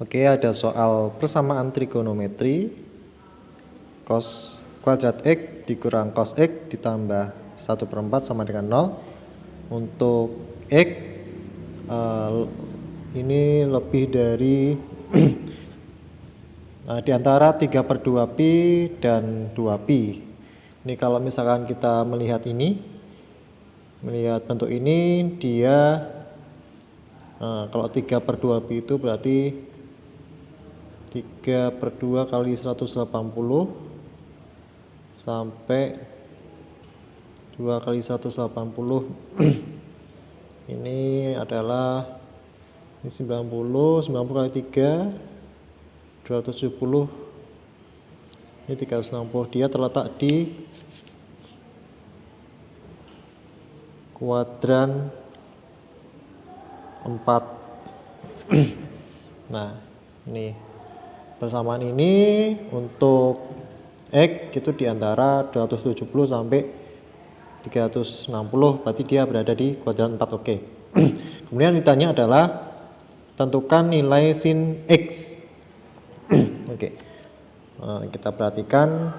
Oke, ada soal persamaan trigonometri cos kuadrat X dikurang cos X ditambah 1/4 sama dengan 0. Untuk X ini lebih dari di antara 3/2 pi dan 2 pi. Ini kalau misalkan kita melihat bentuk ini, dia kalau 3/2 pi itu berarti 3/2 kali 180 sampai 2 kali 180 ini adalah 90 kali 3 270, ini 360. Dia terletak di kuadran 4. Nah, ini persamaan ini untuk X itu diantara 270 sampai 360, berarti dia berada di kuadran 4. Oke. Kemudian ditanya adalah tentukan nilai sin X. Oke. Kita perhatikan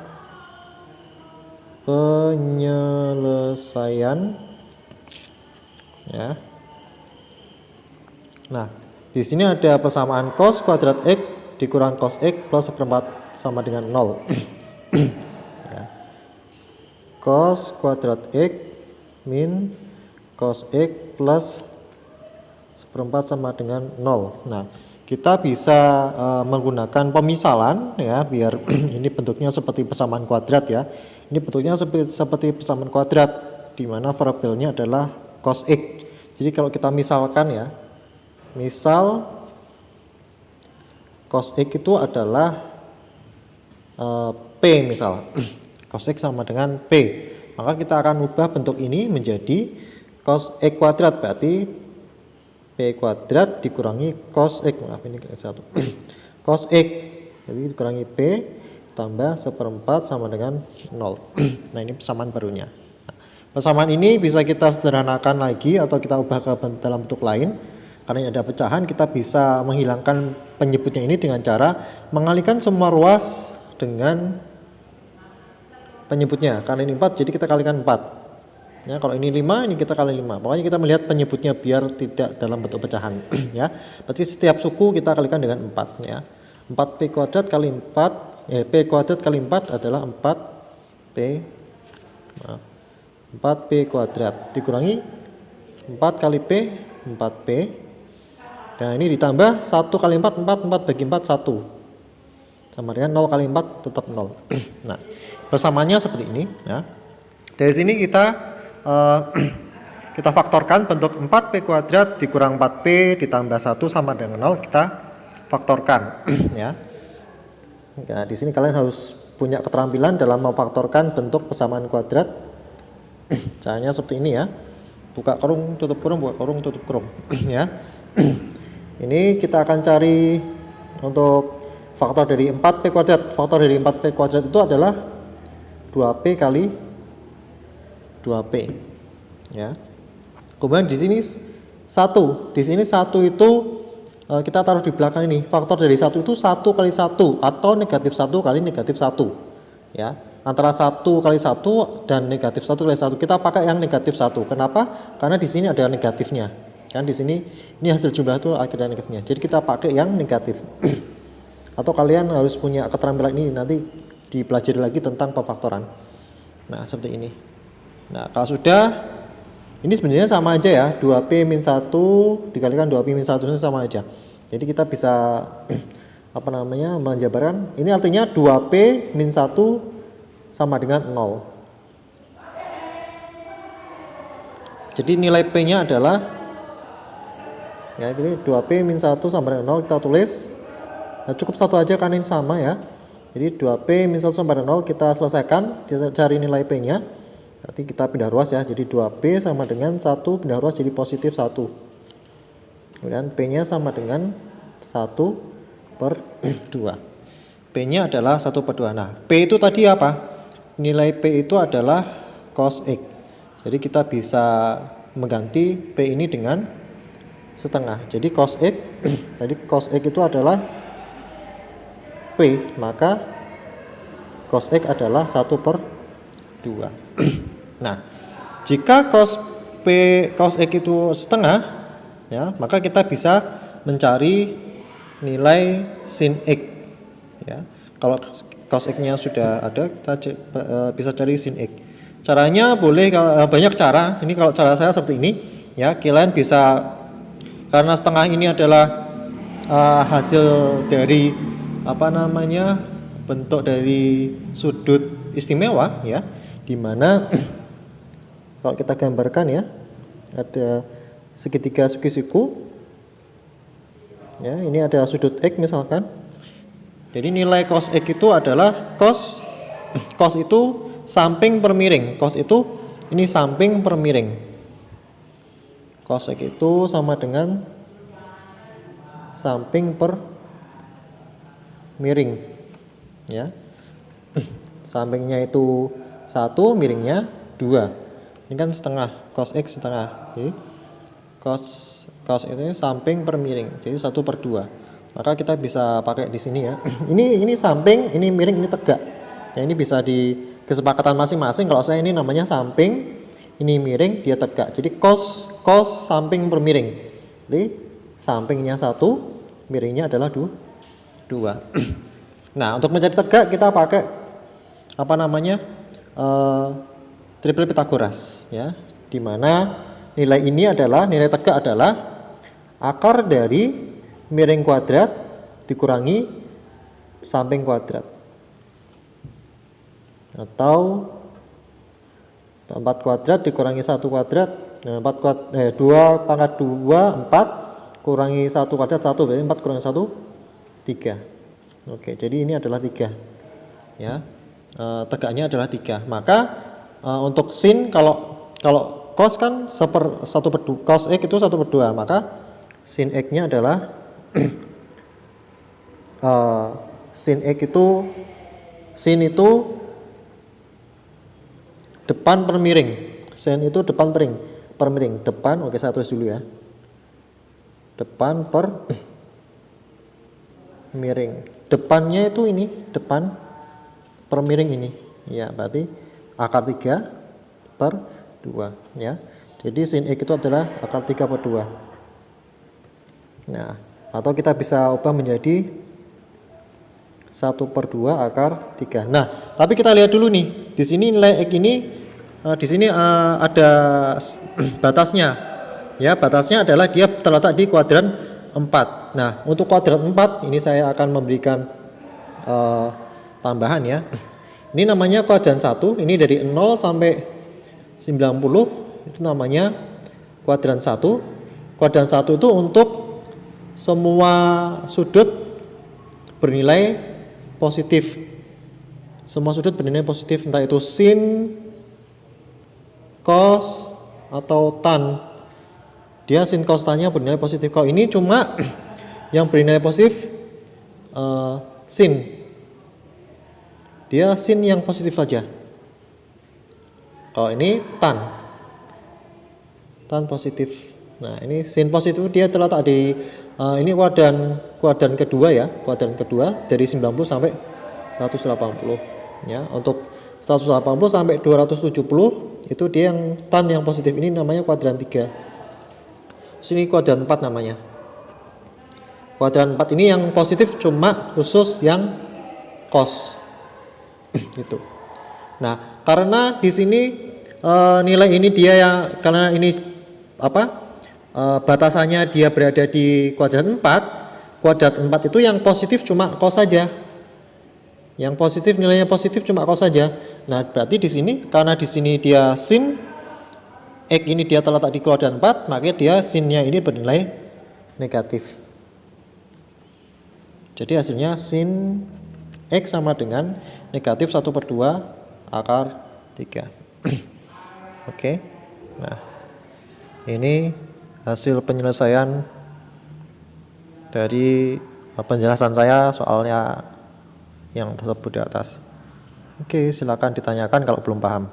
penyelesaian ya. Nah, di sini ada persamaan cos kuadrat X dikurang cos X plus 1/4 sama dengan 0. Ya. Cos kuadrat X min cos X plus 1/4 sama dengan 0. Nah, kita bisa menggunakan pemisalan ya, biar ini bentuknya seperti persamaan kuadrat ya. Ini bentuknya seperti persamaan kuadrat, di mana variabelnya adalah cos X. Jadi kalau kita misalkan ya, misal cos X itu adalah P misal. Cos X sama dengan P. Maka kita akan ubah bentuk ini menjadi cos X kuadrat, berarti P kuadrat dikurangi cos X. Maaf, ini satu. Cos X. Jadi dikurangi P tambah 1/4 sama dengan 0. Nah, ini persamaan barunya. Nah, persamaan ini bisa kita sederhanakan lagi atau kita ubah ke dalam bentuk lain. Karena ini ada pecahan, kita bisa menghilangkan penyebutnya ini dengan cara mengalihkan semua ruas dengan penyebutnya. Karena ini 4, jadi kita kalikan 4. Ya, kalau ini 5, ini kita kali 5. Pokoknya kita melihat penyebutnya biar tidak dalam bentuk pecahan. Ya, berarti setiap suku kita kalikan dengan 4. Ya, 4p kuadrat kali 4, p kuadrat kali 4 adalah 4p kuadrat dikurangi 4 kali p, 4p. Nah, ini ditambah 1 kali 4, 4 bagi 4, 1. Sama dengan 0 kali 4 tetap 0. Nah, persamaannya seperti ini. Ya. Dari sini kita faktorkan bentuk 4p kuadrat dikurang 4p ditambah 1 sama dengan 0, kita faktorkan. Ya. Nah, di sini kalian harus punya keterampilan dalam memfaktorkan bentuk persamaan kuadrat. Caranya seperti ini ya. Buka kurung, tutup kurung, buka kurung, tutup kurung. Ya. Ini kita akan cari untuk faktor dari 4p kuadrat. Faktor dari 4p kuadrat itu adalah 2p kali 2p. Ya. Kemudian di sini 1. Di sini 1 itu kita taruh di belakang ini. Faktor dari 1 itu 1 kali 1 atau negatif 1 kali negatif 1. Ya. Antara 1 kali 1 dan negatif 1 kali 1. Kita pakai yang negatif 1. Kenapa? Karena di sini ada negatifnya. Kan di sini ini hasil jumlah itu akhirnya negatifnya. Jadi kita pakai yang negatif. Atau kalian harus punya keterampilan ini, nanti dipelajari lagi tentang pemfaktoran. Nah, seperti ini. Nah, kalau sudah, ini sebenarnya sama aja ya, 2p min 1 dikalikan 2p min 1 ini sama aja. Jadi kita bisa menjabarkan, ini artinya 2p min 1 sama dengan 0. Jadi nilai p-nya adalah, ya ini 2p min 1 sama dengan 0, kita tulis. Nah, cukup satu aja kan ini sama ya. Jadi 2p min 1 sama dengan 0 kita selesaikan, cari nilai p-nya. Berarti kita pindah ruas ya, jadi 2p sama dengan 1, pindah ruas jadi positif 1. Kemudian p-nya sama dengan 1, per 2. P-nya adalah 1/2. Nah, P itu tadi apa? Nilai P itu adalah cos X. Jadi kita bisa mengganti P ini dengan setengah. Jadi cos X, tadi cos X itu adalah P, maka cos X adalah 1/2. Nah, jika cos X itu setengah, ya, maka kita bisa mencari nilai sin X. Ya, kalau cos X-nya sudah ada, kita bisa cari sin X. Caranya boleh banyak cara. Ini kalau cara saya seperti ini, ya, kalian bisa, karena setengah ini adalah hasil dari bentuk dari sudut istimewa, ya, dimana kalau kita gambarkan, ya, ada segitiga Sukisiku, ya, ini ada sudut X misalkan. Jadi nilai cos X itu adalah cos itu samping per miring. Cos itu ini samping per miring. Cos X itu sama dengan samping per miring, ya. Sampingnya itu 1, miringnya 2. Ini kan setengah, cos X setengah. Jadi cos ini samping per miring. Jadi 1/2. Maka kita bisa pakai di sini, ya. Ini samping, ini miring, ini tegak. Ya, ini bisa di kesepakatan masing-masing. Kalau saya ini namanya samping, ini miring, dia tegak. Jadi cos samping per miring. Jadi sampingnya 1, miringnya adalah 2. Nah, untuk mencari tegak kita pakai triple Pythagoras, ya. Dimana nilai ini adalah, nilai tegak adalah akar dari miring kuadrat dikurangi samping kuadrat, atau 4 kuadrat dikurangi 1 kuadrat. Nah, 2 pangkat 2 4 kurangi 1 kuadrat 1, berarti 4 kurangi 1 3. Oke, jadi ini adalah 3, ya. Tegaknya adalah 3. Maka untuk sin, kalau cos kan 1/2, cos X itu 1/2, maka sin X-nya adalah sin X itu, sin itu depan per miring. Sin itu depan per miring. Depan, oke, saya tulis dulu, ya. Depan per miring. Depannya itu ini, depan per miring ini. Ya, berarti akar 3/2, ya. Jadi sin X itu adalah akar 3/2. Nah, atau kita bisa ubah menjadi 1/2 akar 3. Nah, tapi kita lihat dulu nih. Di sini nilai X ini, di sini ada batasnya. Ya, batasnya adalah dia terletak di kuadran 4. Nah, untuk kuadran 4 ini saya akan memberikan tambahan, ya. Ini namanya kuadran 1. Ini dari 0 sampai 90 itu namanya kuadran 1. Kuadran 1 itu untuk semua sudut bernilai positif. Semua sudut bernilai positif, entah itu sin, cos, atau tan. Dia sin cos tannya bernilai positif. Kalau ini cuma yang bernilai positif sin. Dia sin yang positif saja. Kalau ini tan positif. Nah, ini sin positif dia terletak di ini kuadran kedua, ya. Kuadran kedua dari 90 sampai 180, ya. Untuk 180 sampai 270 itu dia yang tan yang positif, ini namanya kuadran 3. Sini kuadran 4 namanya. Kuadran 4 ini yang positif cuma khusus yang cos. Gitu. Nah, karena di sini nilai ini dia yang, karena ini batasannya dia berada di kuadran 4. Kuadran 4 itu yang positif cuma cos saja. Yang positif, nilainya positif cuma cos saja. Nah, berarti di sini, karena di sini dia sin X ini dia terletak di kuadran 4, maka dia sinnya ini bernilai negatif. Jadi hasilnya sin X sama dengan negatif 1/2 akar 3. Oke. Nah, ini hasil penyelesaian dari penjelasan saya soalnya yang tersebut di atas. Oke, silakan ditanyakan kalau belum paham.